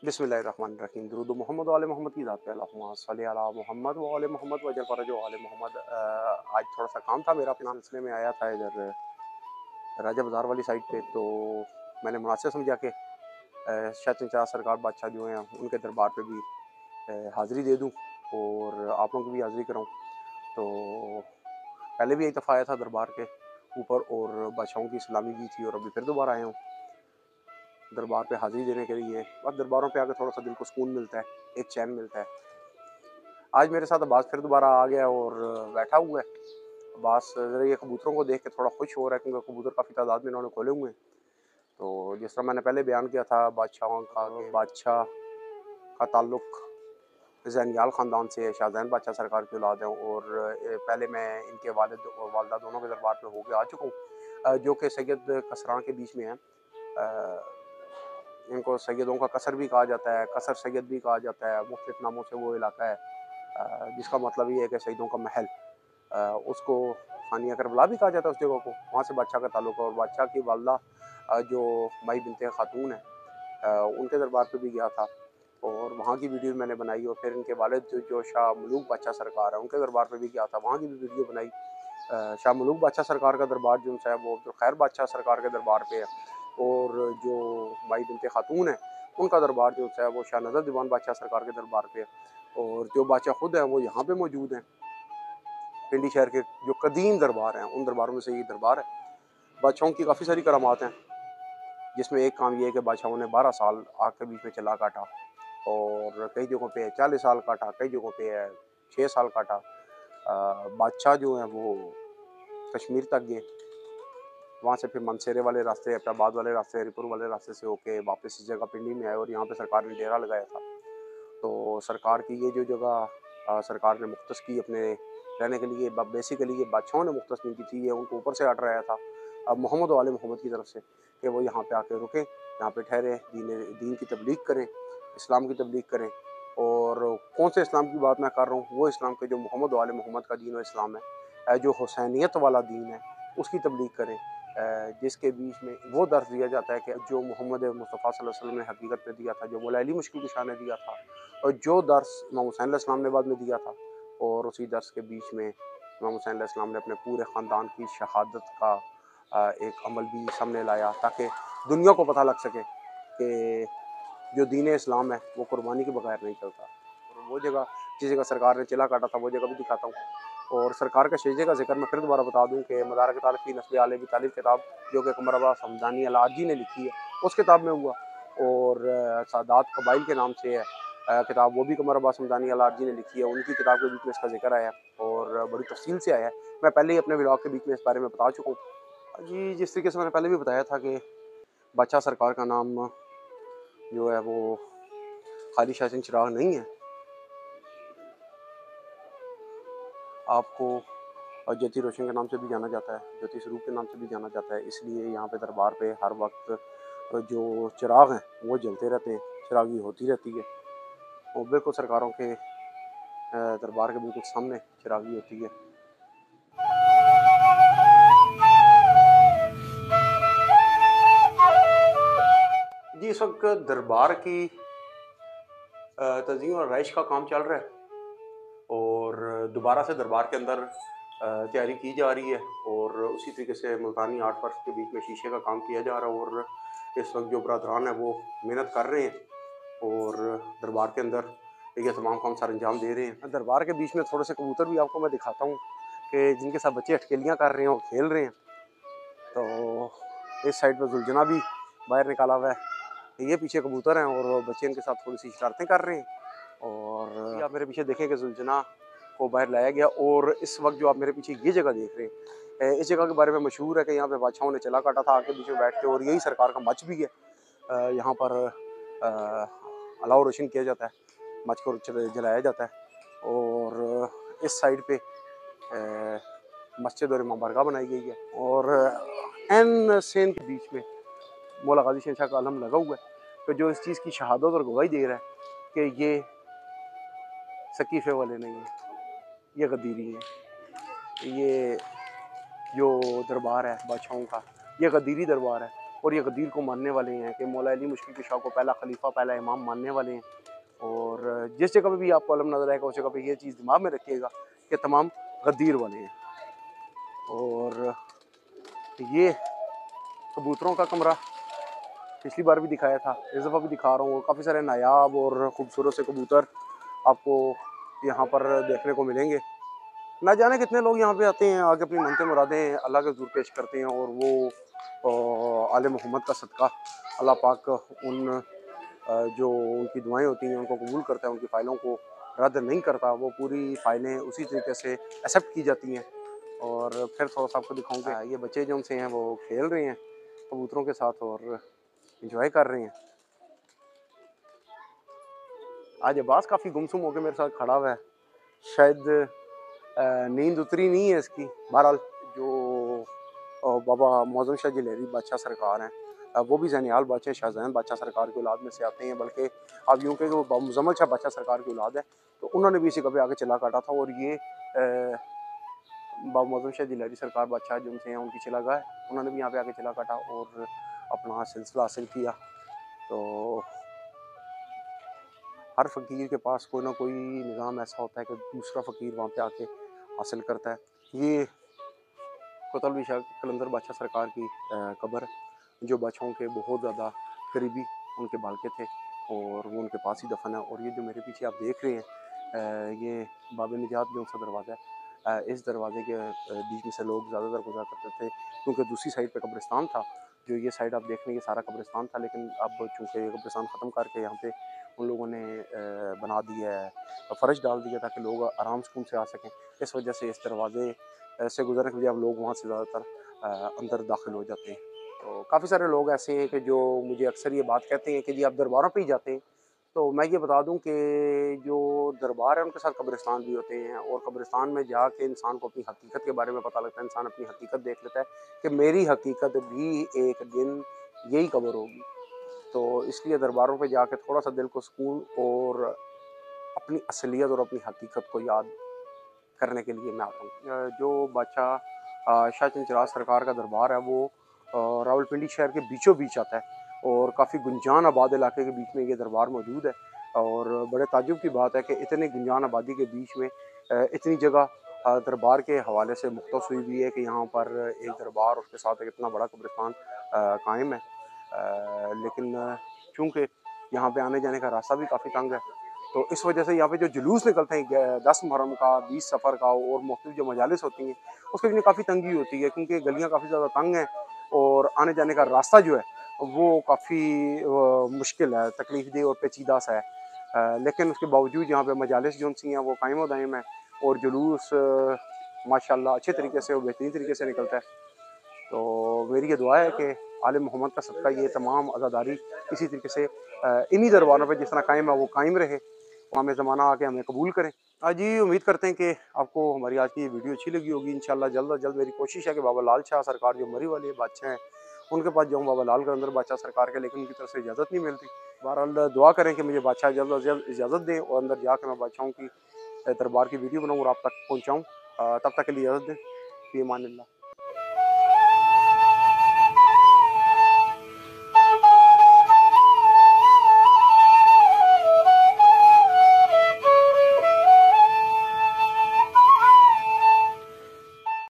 बिस्मिल्लाहिर्रहमानिर्रहीम। दुरूद मोहम्मद व आले मोहम्मद की ज़ात पे अल्लाहुम्मा सल्लि अला मोहम्मद व आले मोहम्मद वजल फ़रज व आले मोहम्मद। आज थोड़ा-सा काम था मेरा अपना, सिलसिले में आया था इधर राजा बाज़ार वाली साइड पे, तो मैंने मुनासिब समझा कि शहंशाह सरकार बादशाह जो हैं उनके दरबार पे भी हाज़िरी दे दूँ और आप लोगों की भी हाज़िरी कराऊँ। तो पहले भी एक दफ़ा आया था दरबार के ऊपर और बादशाहों की सलामी की थी, और अभी फिर दोबारा आया हूँ दरबार पे हाज़िरी देने के लिए। बस दरबारों पे आके थोड़ा-सा दिल को सुकून मिलता है, एक चैन मिलता है। आज मेरे साथ अब्बास फिर दोबारा आ गया और बैठा हुआ है। अब्बास ज़रा ये कबूतरों को देख के थोड़ा खुश हो रहा है, क्योंकि कबूतर काफ़ी तादाद में इन्होंने खोले हुए हैं। तो जिस तरह मैंने पहले बयान किया था बादशाहों का, बादशाह का ताल्लुक़ ज़ैनियाल ख़ानदान से है, शाहज़ैन बादशाह सरकार की औलाद हैं, और पहले मैं इनके वालिद और वालिदा दोनों के दरबार पे होके आ चुका हूँ, जो कि सैयद कसरां के बीच में है। इनको सैयदों का कसर भी कहा जाता है, कसर सैयद भी कहा जाता है, मुख्तलिफ़ नामों से वो इलाका है, जिसका मतलब ये है कि शहीदों का महल। उसको फ़ानिया करबला भी कहा जाता है उस जगह को। वहाँ से बादशाह का ताल्लुक़ है, और बादशाह की वालिदा जो माई बिन्ते खातून है, उनके दरबार पे भी गया था और वहाँ की वीडियो मैंने बनाई, और फिर इनके वालिद जो शाह मलूक बादशाह सरकार है उनके दरबार पे भी गया था, वहाँ की भी वीडियो बनाई। शाह मलूक बादशाह सरकार का दरबार जो है वो अब्दुल खैर बादशाह सरकार के दरबार पे है, और जो माई बिन्ते खातून है उनका दरबार जो है वो शाह नज़र दीवान बादशाह सरकार के दरबार पे है, और जो बादशाह खुद है वो यहाँ पे मौजूद हैं। पिंडी शहर के जो कदीम दरबार हैं उन दरबारों में से ये दरबार है। बादशाहों की काफ़ी सारी करामात हैं, जिसमें एक काम ये है कि बादशाहों ने 12 साल आग के बीच में चला काटा, और कई जगहों पे 40 साल काटा, कई जगहों पे 6 साल काटा। बादशाह जो हैं वो कश्मीर तक गए, वहाँ से फिर मनसेरे वाले रास्ते, अब्टाबाद वाले रास्ते, हरिपुर वाले रास्ते से होके वापस इस जगह पिंडी में आए, और यहाँ पे सरकार ने डेरा लगाया था। तो सरकार की ये जो जगह सरकार ने मुख्तस की अपने रहने के लिए, बेसिकली ये बादशाहों ने मुख्तस नहीं की थी, ये उनको ऊपर से आर्डर आया था अब मोहम्मद वाले मोहम्मद की तरफ से कि वो यहाँ पे आके रुकें, यहाँ पे ठहरे, दीन की तबलीग करें, इस्लाम की तबलीग करें। और कौन से इस्लाम की बात मैं कर रहा हूँ, वो इस्लाम के जो मोहम्मद वाले मोहम्मद का दीन व इस्लाम है, जो हुसैनियत वाला दीन है उसकी तबलीग करें, जिसके बीच में वो दर्स दिया जाता है कि जो मोहम्मद मुस्तफ़ा सल्लल्लाहु अलैहि वसल्लम ने हकीकत में दिया था, जो मौला अली मुश्किल कुशा ने दिया था, और जो दर्स इमाम हुसैन अलैहिस्सलाम ने बाद में दिया था, और उसी दर्स के बीच में इमाम हुसैन अलैहिस्सलाम ने अपने पूरे ख़ानदान की शहादत का एक अमल भी सामने लाया, ताकि दुनिया को पता लग सके कि जो दीन इस्लाम है वो कुर्बानी के बगैर नहीं चलता। और वो जगह जिस जगह सरकार ने चिला काटा था वो जगह भी दिखाता हूँ, और सरकार के शहीदे का जिक्र मैं फिर दोबारा बता दूँ कि मदारक तारिफ़ फ़ी नस्ब आले अबी तालिब किताब, जो कि क़मर अब्बास हमदानी अल आजी ने लिखी है, उस किताब में हुआ, और सादात कबाइल के नाम से है किताब, वो भी क़मर अब्बास हमदानी अल आजी ने लिखी है, उनकी किताब के बीच में इसका जिक्र आया है और बड़ी तफ़सील से आया है। मैं पहले ही अपने व्लॉग के बीच में इस बारे में बता चुका हूँ जी। जिस तरीके से मैंने पहले भी बताया था कि बादशाह सरकार का नाम जो है वो खाली शाहज़ैन चिराग नहीं है, आपको ज्योति रोशन के नाम से भी जाना जाता है, ज्योति स्वरूप के नाम से भी जाना जाता है। इसलिए यहाँ पे दरबार पे हर वक्त जो चिराग हैं वो जलते रहते हैं, चिरागी होती रहती है, और बिल्कुल सरकारों के दरबार के बिल्कुल सामने चिरागी होती है। जी, इस वक्त दरबार की तज़ीम और रहाइश का काम चल रहा है, और दोबारा से दरबार के अंदर तैयारी की जा रही है, और उसी तरीके से मुल्तानी आर्ट वर्क के बीच में शीशे का काम किया जा रहा है, और इस वक्त जो बरादरान है वो मेहनत कर रहे हैं, और दरबार के अंदर ये तमाम काम सर अंजाम दे रहे हैं। दरबार के बीच में थोड़े से कबूतर भी आपको मैं दिखाता हूँ कि जिनके साथ बच्चे अटकेलियाँ कर रहे हैं और खेल रहे हैं। तो इस साइड पर जुलझना भी बाहर निकाला हुआ है, ये पीछे कबूतर हैं और बच्चे इनके साथ थोड़ी सी शरारतें कर रहे हैं, और आप मेरे पीछे देखें कि जुलझना को बाहर लाया गया। और इस वक्त जो आप मेरे पीछे ये जगह देख रहे हैं, इस जगह के बारे में मशहूर है कि यहाँ पे बादशाहों ने चला काटा था आके बीच में बैठ के, और यही सरकार का मच भी है। यहाँ पर अलाव रोशन किया जाता है, मच को जलाया जाता है, और इस साइड पे मस्जिद और इमाम बारगाह बनाई गई है, और एन सेन के बीच में मौला गाजी शहंशाह का अलम लगा हुआ है, तो जो इस चीज़ की शहादत और गवाही दे रहा है कि ये सकीफ़े वाले नहीं हैं, ये गद्दीरी हैं। ये जो दरबार है बादशाहों का, ये गद्दीरी दरबार है, और ये गदीर को मानने वाले हैं कि मौला अली मुश्किल कुशा को पहला खलीफा, पहला इमाम मानने वाले हैं। और जिस जगह पे भी आपको अलम नज़र आएगा उस जगह पे ये चीज़ दिमाग में रखिएगा कि तमाम गदीर वाले हैं। और ये कबूतरों का कमरा पिछली बार भी दिखाया था, इस दफ़ा भी दिखा रहा हूँ। काफ़ी सारे नायाब और ख़ूबसूरत से कबूतर आपको यहाँ पर देखने को मिलेंगे। ना जाने कितने लोग यहाँ पे आते हैं, आके अपनी मनते मुरादें अल्लाह के हुज़ूर पेश करते हैं और वो आले मोहम्मद का सदका अल्लाह पाक उन जो उनकी दुआएं होती हैं उनको कबूल करता है, उनकी फ़ाइलों को रद्द नहीं करता। वो पूरी फ़ाइलें उसी तरीके से एक्सेप्ट की जाती हैं। और फिर थोड़ा सा आपको दिखाऊंगा, ये बच्चे जो उनसे हैं वो खेल रहे हैं कबूतरों के साथ और इंजॉय कर रहे हैं। आज अब्बास काफ़ी गुमसुम होकर मेरे साथ खड़ा हुआ है, शायद नींद उतरी नहीं है इसकी। बहरहाल जो बाबा मौज़म शाह जिलेरी बादशाह सरकार हैं, वो भी ज़ैनियाल बादशाह शाहजहान बादशाह सरकार की औलाद में से आते हैं। बल्कि आप यूँ कहें कि वो मुज़म्मल शाह बादशाह सरकार की औलाद है, तो उन्होंने भी इसी कभी आगे चला काटा था। और ये बाबा मौज़म शाह जिलेरी सरकार बादशाह जो उनसे हैं उनकी चिलागाह है, उन्होंने भी यहाँ पे आके चिला काटा और अपना सिलसिला हासिल किया। तो हर फ़कीर के पास कोई ना कोई निज़ाम ऐसा होता है कि दूसरा फ़कीर वहाँ पे आके हासिल करता है। ये कोतवाली शाह कलंदर बादशाह सरकार की कब्र है, जो बादशाहों के बहुत ज़्यादा करीबी उनके बालके थे और वो उनके पास ही दफन है। और ये जो मेरे पीछे आप देख रहे हैं, ये बाब निजात जो सा दरवाज़ा है, इस दरवाजे के बीच में से लोग ज़्यादातर गुजरा करते थे, क्योंकि दूसरी साइड पे कब्रिस्तान था। जो ये साइड आप देख रहे हैं ये सारा कब्रिस्तान था, लेकिन अब चूँकि ये कब्रिस्तान ख़त्म करके यहाँ पे उन लोगों ने बना दिया है, फ़र्श डाल दिया ताकि लोग आराम सुकून से आ सकें। इस वजह से इस दरवाजे से गुजरने के लिए अब लोग वहाँ से ज़्यादातर अंदर दाखिल हो जाते हैं। तो काफ़ी सारे लोग ऐसे हैं कि जो मुझे अक्सर ये बात कहते हैं कि जी आप दरबारों पे ही जाते हैं। तो मैं ये बता दूं कि जो दरबार है उनके साथ कब्रिस्तान भी होते हैं, और कब्रिस्तान में जाके इंसान को अपनी हकीकत के बारे में पता लगता है। इंसान अपनी हकीकत देख लेता है कि मेरी हकीकत भी एक दिन यही कब्र होगी। तो इसलिए दरबारों पे जाके थोड़ा सा दिल को सुकून और अपनी असलियत और अपनी हकीकत को याद करने के लिए मैं आता हूँ। जो बादशाह शाह चंचराज सरकार का दरबार है वो रावलपिंडी शहर के बीचों बीच आता है और काफ़ी गुंजान आबाद इलाके के बीच में ये दरबार मौजूद है। और बड़े ताज्जुब की बात है कि इतने गुंजान आबादी के बीच में इतनी जगह दरबार के हवाले से मुख्तस हुई भी है कि यहाँ पर एक दरबार उसके साथ एक इतना बड़ा कब्रिस्तान कायम है। लेकिन चूँकि यहाँ पे आने जाने का रास्ता भी काफ़ी तंग है, तो इस वजह से यहाँ पे जो जुलूस निकलते हैं 10 मुहर्रम का, 20 सफ़र का और मुख्तलिफ जो मजालिस होती हैं उसके लिए काफ़ी तंगी होती है, क्योंकि गलियाँ काफ़ी ज़्यादा तंग हैं और आने जाने का रास्ता जो है वो काफ़ी मुश्किल है, तकलीफ़देह और पेचीदा सा है। लेकिन उसके बावजूद यहाँ पे मजालिस जो सी हैं वो कायम व दायम है और जुलूस माशाल्लाह अच्छे तरीके से और बेहतरीन तरीके से निकलता है। तो मेरी ये दुआ है कि आले मोहम्मद का सदका ये तमाम अज़ादारी इसी तरीके से इन्हीं दरबारों पे जिस तरह कायम है वो कायम रहे, हमें ज़माना आके हमें कबूल करें। जी उम्मीद करते हैं कि आपको हमारी आज की ये वीडियो अच्छी लगी होगी। इंशाल्लाह जल्द अज जल्द मेरी कोशिश है कि बाबा लाल शाह सरकार जो मरी वाले बादशाह हैं उनके पास जाऊँ, बाबा लाल कलंदर बादशाह सरकार के, लेकिन उनकी तरफ से इजाज़त नहीं मिलती। बहरहाल दुआ करें कि मुझे बादशाह जल्द अज जल्द इजाज़त दें और अंदर जाकर मैं बादशाहों की दरबार की वीडियो बनाऊँ और आप तक पहुँचाऊँ। तब तक के लिए इजाज़त दें। फ़ी अमान अल्लाह।